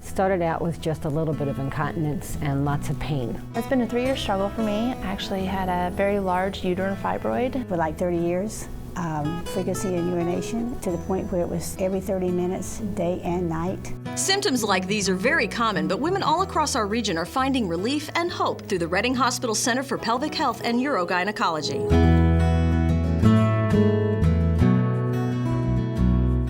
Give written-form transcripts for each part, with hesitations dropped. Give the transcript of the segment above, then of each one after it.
It started out with just a little bit of incontinence and lots of pain. It's been a 3-year struggle for me. I actually had a very large uterine fibroid. For like 30 years, frequency of urination to the point where it was every 30 minutes, day and night. Symptoms like these are very common, but women all across our region are finding relief and hope through the Reading Hospital Center for Pelvic Health and Urogynecology.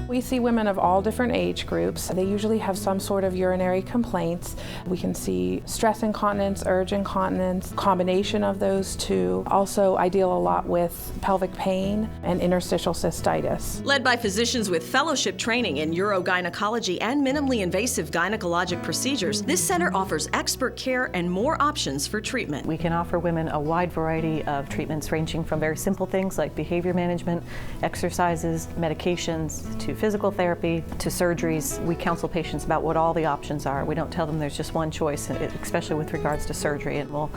We see women of all different age groups. They usually have some sort of urinary complaints. We can see stress incontinence, urge incontinence, combination of those two. Also, I deal a lot with pelvic pain and interstitial cystitis. Led by physicians with fellowship training in urogynecology and minimally invasive gynecologic procedures, this center offers expert care and more options for treatment. We can offer women a wide variety of treatments ranging from very simple things like behavior management, exercises, medications, to physical therapy, to surgeries. We counsel patients about what all the options are. We don't tell them there's just one choice, especially with regards to surgery, and we'll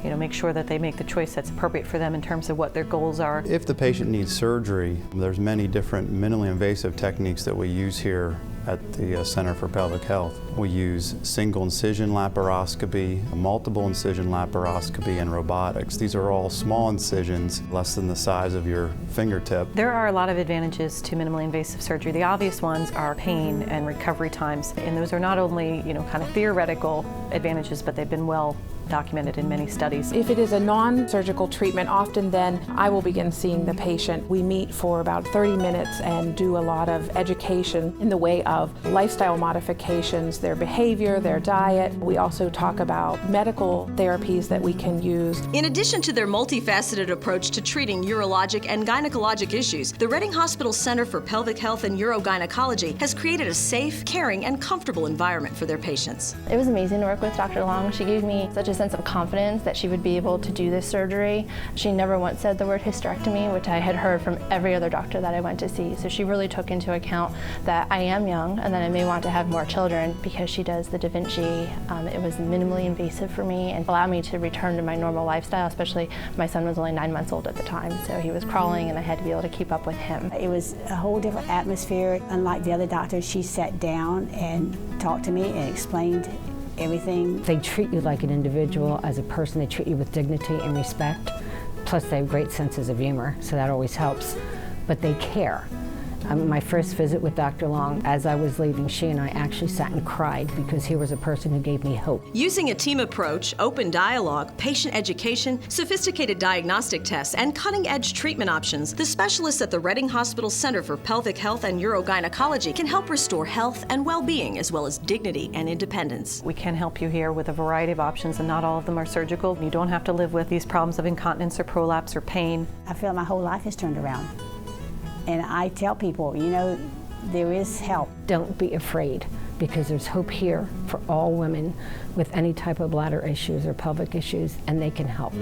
make sure that they make the choice that's appropriate for them in terms of what their goals are. If the patient needs surgery, there's many different minimally invasive techniques that we use here at the Center for Pelvic Health. We use single incision laparoscopy, multiple incision laparoscopy, and robotics. These are all small incisions, less than the size of your fingertip. There are a lot of advantages to minimally invasive surgery. The obvious ones are pain and recovery times, and those are not only kind of theoretical advantages, but they've been well documented in many studies. If it is a non-surgical treatment, often then I will begin seeing the patient. We meet for about 30 minutes and do a lot of education in the way of lifestyle modifications, their behavior, their diet. We also talk about medical therapies that we can use. In addition to their multifaceted approach to treating urologic and gynecologic issues, the Reading Hospital Center for Pelvic Health and Urogynecology has created a safe, caring, and comfortable environment for their patients. It was amazing to work with Dr. Long. She gave me such a sense of confidence that she would be able to do this surgery. She never once said the word hysterectomy, which I had heard from every other doctor that I went to see. So she really took into account that I am young and that I may want to have more children. Because she does the Da Vinci, it was minimally invasive for me and allowed me to return to my normal lifestyle, especially my son was only 9 months old at the time, so he was crawling and I had to be able to keep up with him. It was a whole different atmosphere. Unlike the other doctors, she sat down and talked to me and explained everything. They treat you like an individual, as a person. They treat you with dignity and respect. Plus, they have great senses of humor, so that always helps. But they care. My first visit with Dr. Long, as I was leaving, she and I actually sat and cried because he was a person who gave me hope. Using a team approach, open dialogue, patient education, sophisticated diagnostic tests, and cutting-edge treatment options, the specialists at the Reading Hospital Center for Pelvic Health and Urogynecology can help restore health and well-being, as well as dignity and independence. We can help you here with a variety of options, and not all of them are surgical. You don't have to live with these problems of incontinence or prolapse or pain. I feel my whole life has turned around. And I tell people, there is help. Don't be afraid, because there's hope here for all women with any type of bladder issues or pelvic issues, and they can help.